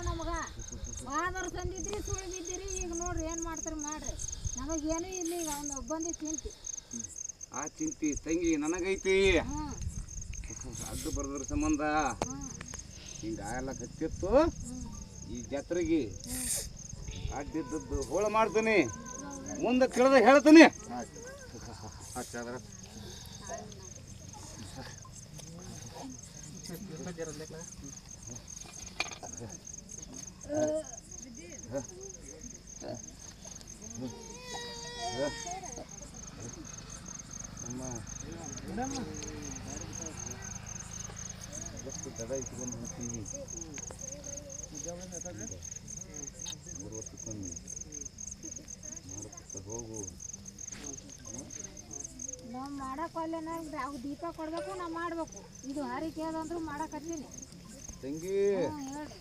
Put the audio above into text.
ನೋಡಿ ನಮಗ ಆದವ್ರು ತಂದಿದ್ರಿ ಸುಳ್ಳು ಬಿದ್ದಿರಿ ಈಗ ನೋಡ್ರಿ ಏನು ಮಾಡ್ತಾರೆ ಮಾಡ್ರಿ ನಮಗೇನು ಇಲ್ಲ ಈಗ ಅವ್ನು ಒಬ್ಬಂದಿ ಚಿಂತಿ ಆ ಚಿಂತಿ ತಂಗಿ ನನಗೈತಿ ಅದು ಬರ್ದ್ರ ಸಂಬಂಧ ಹಿಂಗಾಯಲ್ಲ ಕತ್ತಿತ್ತು ಈ ಜಾತ್ರೆಗೆ ಅಡ್ಡಿದ್ದದ್ದು ಹೋಳ ಮಾಡ್ತೀನಿ ಮುಂದೆ ತಿಳಿದ ಹೇಳ್ತೀನಿ ದಡ ಇಟ್ಕೊಂಡು ಹೋಗ್ತೀನಿ 3 ವರ್ಷಕ್ಕೊಮ್ಮೆ ಮಾಡ್ಕೊತ ಹೋಗು ನಾವು ಮಾಡಕ್ಕಲ್ಲೇನ ಅವು ದೀಪ ಕೊಡ್ಬೇಕು ನಾವು ಮಾಡ್ಬೇಕು ಇದು ಹಾರಿಕೆ ಅದಂದ್ರೂ ಮಾಡಕತ್ತೀನಿ ತಂಗಿ ಹೇಳ್ರಿ